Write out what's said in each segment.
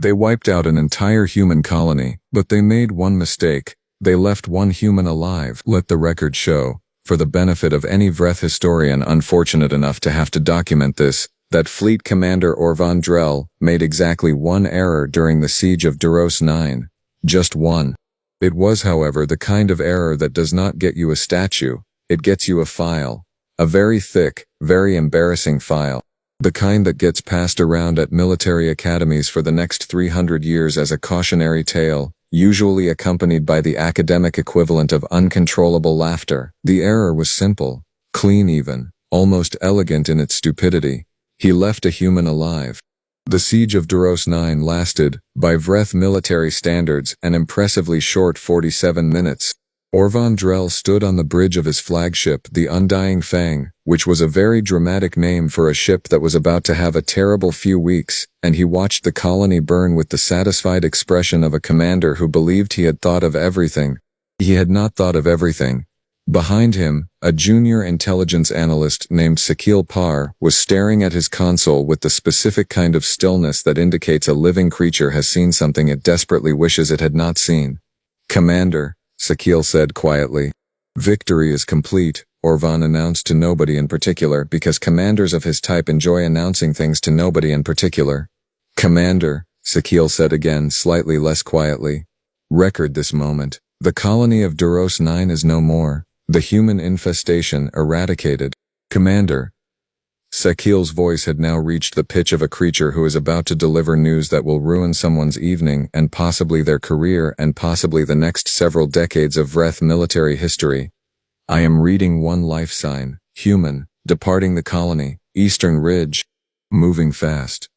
They wiped out an entire human colony, but they made one mistake. They left one human alive. Let the record show, for the benefit of any Vreth historian unfortunate enough to have to document this, that Fleet Commander Orvan Drell made exactly one error during the siege of Duros 9. Just one. It was, however, the kind of error that does not get you a statue, it gets you a file. A very thick, very embarrassing file. The kind that gets passed around at military academies for the next 300 years as a cautionary tale, usually accompanied by the academic equivalent of uncontrollable laughter. The error was simple, clean even, almost elegant in its stupidity. He left a human alive. The siege of Duros 9 lasted, by Vreth military standards, an impressively short 47 minutes. Orvan Drell stood on the bridge of his flagship, the Undying Fang, which was a very dramatic name for a ship that was about to have a terrible few weeks, and he watched the colony burn with the satisfied expression of a commander who believed he had thought of everything. He had not thought of everything. Behind him, a junior intelligence analyst named Sakil Par was staring at his console with the specific kind of stillness that indicates a living creature has seen something it desperately wishes it had not seen. "Commander," Sakil said quietly. "Victory is complete," Orvan announced to nobody in particular, because commanders of his type enjoy announcing things to nobody in particular. "Commander," Sakil said again, slightly less quietly. "Record this moment. The colony of Duros 9 is no more. The human infestation eradicated." "Commander." Sakil's voice had now reached the pitch of a creature who is about to deliver news that will ruin someone's evening and possibly their career and possibly the next several decades of Vreth military history. "I am reading one life sign, human, departing the colony, Eastern Ridge. Moving fast."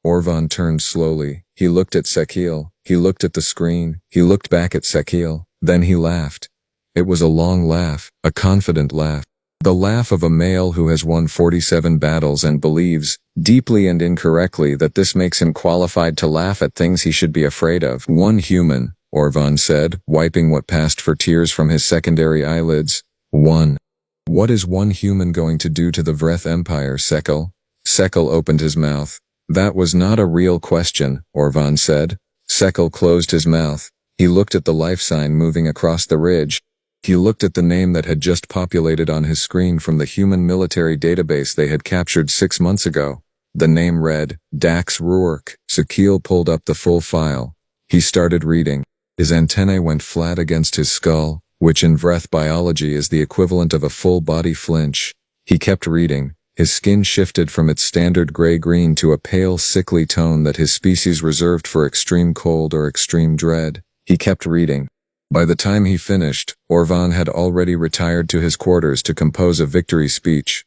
Orvan turned slowly. He looked at Sakil. He looked at the screen. He looked back at Sakil. Then he laughed. It was a long laugh, a confident laugh. The laugh of a male who has won 47 battles and believes, deeply and incorrectly, that this makes him qualified to laugh at things he should be afraid of. "One human," Orvan said, wiping what passed for tears from his secondary eyelids. "One. What is one human going to do to the Vreth Empire, Sekil?" Sekil opened his mouth. "That was not a real question," Orvan said. Sekil closed his mouth. He looked at the life sign moving across the ridge. He looked at the name that had just populated on his screen from the human military database they had captured 6 months ago. The name read, Dax Rourke. Sakil pulled up the full file. He started reading. His antennae went flat against his skull, which in Vreth biology is the equivalent of a full-body flinch. He kept reading. His skin shifted from its standard gray-green to a pale, sickly tone that his species reserved for extreme cold or extreme dread. He kept reading. By the time he finished, Orvan had already retired to his quarters to compose a victory speech.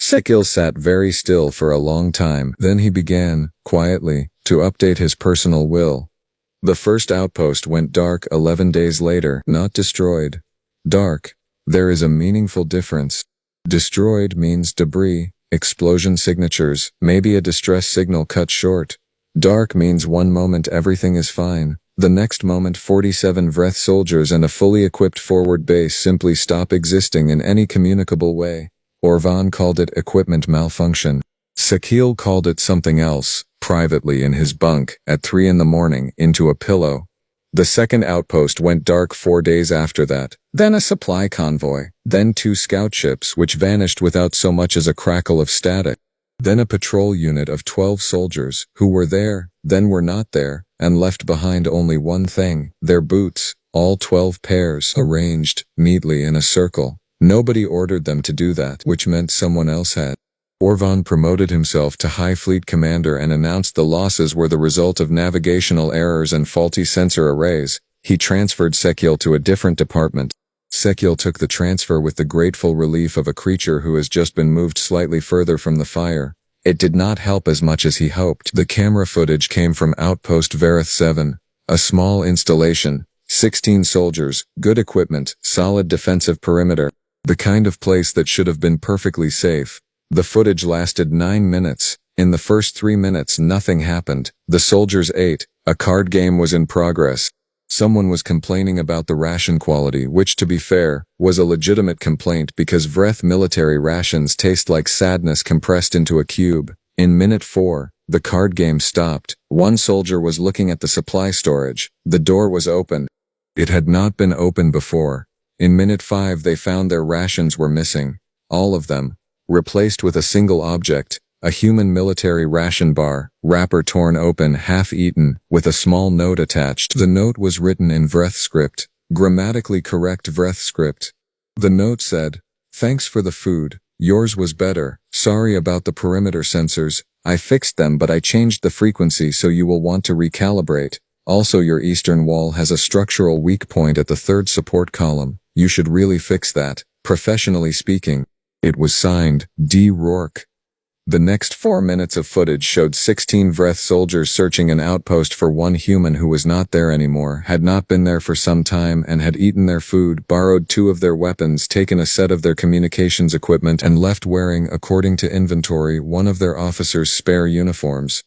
Sekil sat very still for a long time. Then he began, quietly, to update his personal will. The first outpost went dark 11 days later, not destroyed. Dark. There is a meaningful difference. Destroyed means debris, explosion signatures, maybe a distress signal cut short. Dark means one moment everything is fine. The next moment 47 Vreth soldiers and a fully equipped forward base simply stop existing in any communicable way. Orvan called it equipment malfunction. Sakil called it something else, privately in his bunk, at 3 in the morning, into a pillow. The second outpost went dark 4 days after that. Then a supply convoy. Then 2 scout ships which vanished without so much as a crackle of static. Then a patrol unit of 12 soldiers, who were there, then were not there, and left behind only one thing, their boots, all 12 pairs, arranged, neatly in a circle. Nobody ordered them to do that, which meant someone else had. Orvan promoted himself to High Fleet Commander and announced the losses were the result of navigational errors and faulty sensor arrays. He transferred Sekil to a different department. Sekil took the transfer with the grateful relief of a creature who has just been moved slightly further from the fire. It did not help as much as he hoped. The camera footage came from Outpost Vareth 7, a small installation, 16 soldiers, good equipment, solid defensive perimeter, the kind of place that should have been perfectly safe. The footage lasted 9 minutes. In the first 3 minutes nothing happened. The soldiers ate. A card game was in progress. Someone was complaining about the ration quality, which, to be fair, was a legitimate complaint because Vreth military rations taste like sadness compressed into a cube. In minute 4, The card game stopped. One soldier was looking at the supply storage. The door was open. It had not been opened before. In minute 5 they found their rations were missing. All of them. Replaced with a single object. A human military ration bar, wrapper torn open, half-eaten, with a small note attached. The note was written in Vreth script. Grammatically correct Vreth script. The note said, "Thanks for the food. Yours was better. Sorry about the perimeter sensors. I fixed them but I changed the frequency so you will want to recalibrate. Also your eastern wall has a structural weak point at the third support column. You should really fix that. Professionally speaking." It was signed, D. Rourke. The next 4 minutes of footage showed 16 Vreth soldiers searching an outpost for one human who was not there anymore, had not been there for some time, and had eaten their food, borrowed 2 of their weapons, taken a set of their communications equipment, and left wearing, according to inventory, one of their officers' spare uniforms.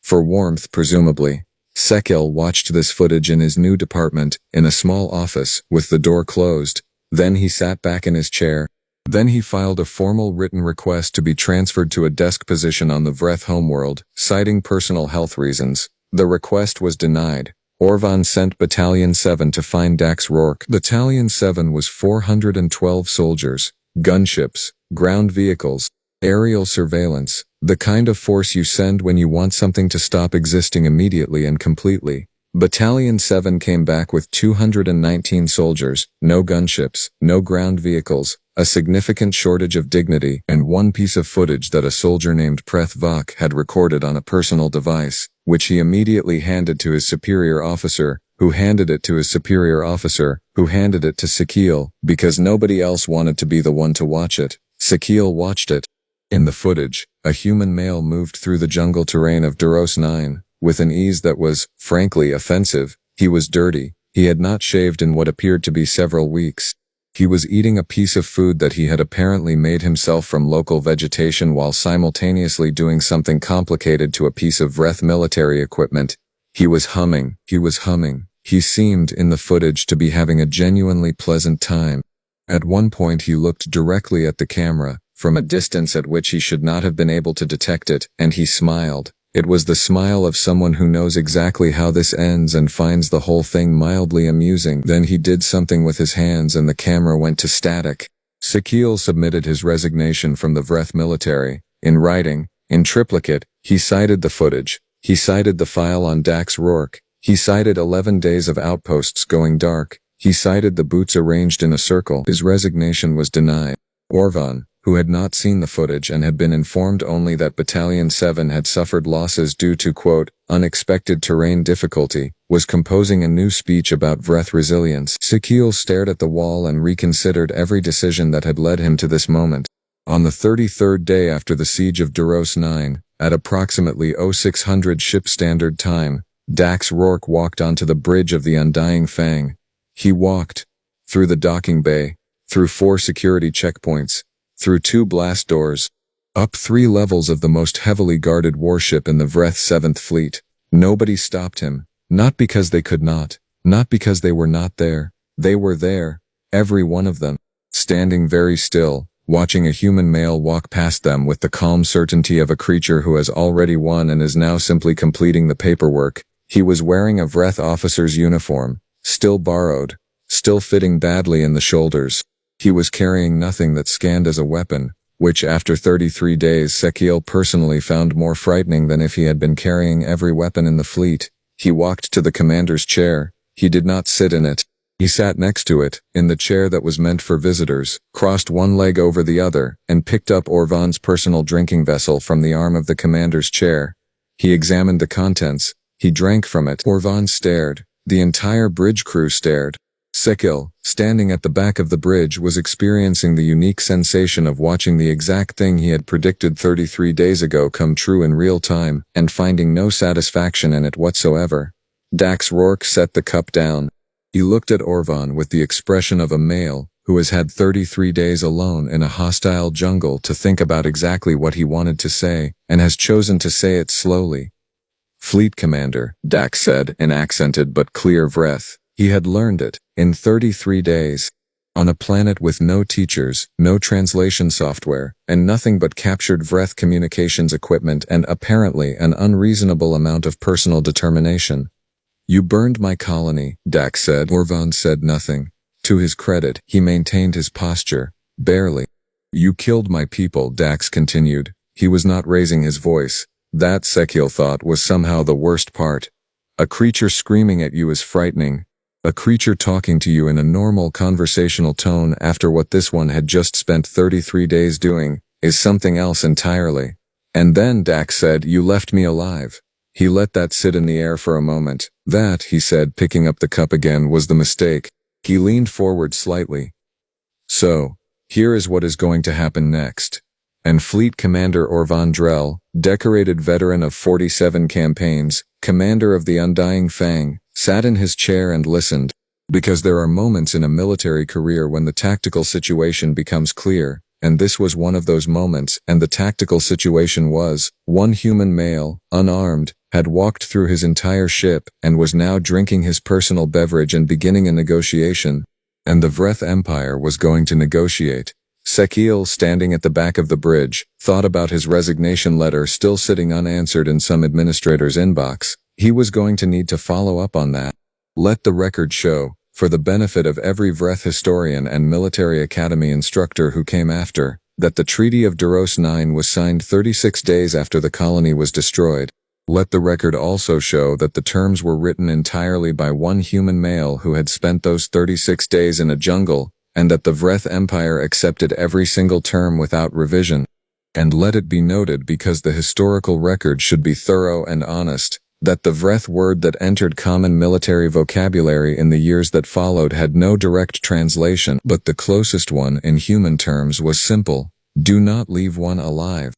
For warmth, presumably. Sekil watched this footage in his new department, in a small office, with the door closed. Then he sat back in his chair. Then he filed a formal written request to be transferred to a desk position on the Vreth homeworld, citing personal health reasons. The request was denied. Orvan sent Battalion 7 to find Dax Rourke. Battalion 7 was 412 soldiers, gunships, ground vehicles, aerial surveillance, the kind of force you send when you want something to stop existing immediately and completely. Battalion 7 came back with 219 soldiers, no gunships, no ground vehicles, a significant shortage of dignity, and one piece of footage that a soldier named Preth Vok had recorded on a personal device, which he immediately handed to his superior officer, who handed it to his superior officer, who handed it to Sekil, because nobody else wanted to be the one to watch it. Sekil watched it. In the footage, a human male moved through the jungle terrain of Duros 9, with an ease that was, frankly, offensive. He was dirty. He had not shaved in what appeared to be several weeks. He was eating a piece of food that he had apparently made himself from local vegetation while simultaneously doing something complicated to a piece of Vreth military equipment. He was humming. He was humming. He seemed, in the footage, to be having a genuinely pleasant time. At one point he looked directly at the camera, from a distance at which he should not have been able to detect it, and he smiled. It was the smile of someone who knows exactly how this ends and finds the whole thing mildly amusing. Then he did something with his hands and the camera went to static. Sekil submitted his resignation from the Vreth military. In writing, in triplicate, he cited the footage. He cited the file on Dax Rourke. He cited 11 days of outposts going dark. He cited the boots arranged in a circle. His resignation was denied. Orvan, who had not seen the footage and had been informed only that Battalion 7 had suffered losses due to, quote, unexpected terrain difficulty, was composing a new speech about Vreth resilience. Sekil stared at the wall and reconsidered every decision that had led him to this moment. On the 33rd day after the siege of Duros 9, at approximately 0600 ship standard time, Dax Rourke walked onto the bridge of the Undying Fang. He walked through the docking bay, through 4 security checkpoints, through 2 blast doors, up 3 levels of the most heavily guarded warship in the Vreth 7th Fleet. Nobody stopped him, not because they could not because they were not there. They were there, every one of them, standing very still, watching a human male walk past them with the calm certainty of a creature who has already won and is now simply completing the paperwork. He was wearing a Vreth officer's uniform, still borrowed, still fitting badly in the shoulders. He was carrying nothing that scanned as a weapon, which after 33 days Sekil personally found more frightening than if he had been carrying every weapon in the fleet. He walked to the commander's chair. He did not sit in it. He sat next to it, in the chair that was meant for visitors, crossed one leg over the other, and picked up Orvan's personal drinking vessel from the arm of the commander's chair. He examined the contents. He drank from it. Orvan stared. The entire bridge crew stared. Sekil, standing at the back of the bridge, was experiencing the unique sensation of watching the exact thing he had predicted 33 days ago come true in real time, and finding no satisfaction in it whatsoever. Dax Rourke set the cup down. He looked at Orvan with the expression of a male who has had 33 days alone in a hostile jungle to think about exactly what he wanted to say, and has chosen to say it slowly. "Fleet Commander," Dax said in accented but clear Vreth. He had learned it, in 33 days. On a planet with no teachers, no translation software, and nothing but captured Vreth communications equipment and apparently an unreasonable amount of personal determination. You burned my colony, Dax said. Orvan said nothing. To his credit, he maintained his posture. Barely. You killed my people, Dax continued. He was not raising his voice. That, Sekil thought, was somehow the worst part. A creature screaming at you is frightening. A creature talking to you in a normal conversational tone after what this one had just spent 33 days doing is something else entirely. And then, Dax said, you left me alive. He let that sit in the air for a moment. That, he said, picking up the cup again, was the mistake. He leaned forward slightly. So, here is what is going to happen next. And Fleet Commander Orvan Drell, decorated veteran of 47 campaigns, commander of the Undying Fang, sat in his chair and listened, because there are moments in a military career when the tactical situation becomes clear, and this was one of those moments, and the tactical situation was, one human male, unarmed, had walked through his entire ship and was now drinking his personal beverage and beginning a negotiation, and the Vreth Empire was going to negotiate. Sekil, standing at the back of the bridge, thought about his resignation letter still sitting unanswered in some administrator's inbox. He was going to need to follow up on that. Let the record show, for the benefit of every Vreth historian and military academy instructor who came after, that the Treaty of Duros 9 was signed 36 days after the colony was destroyed. Let the record also show that the terms were written entirely by one human male who had spent those 36 days in a jungle, and that the Vreth Empire accepted every single term without revision. And let it be noted, because the historical record should be thorough and honest, that the Vreth word that entered common military vocabulary in the years that followed had no direct translation, but the closest one in human terms was simple: do not leave one alive.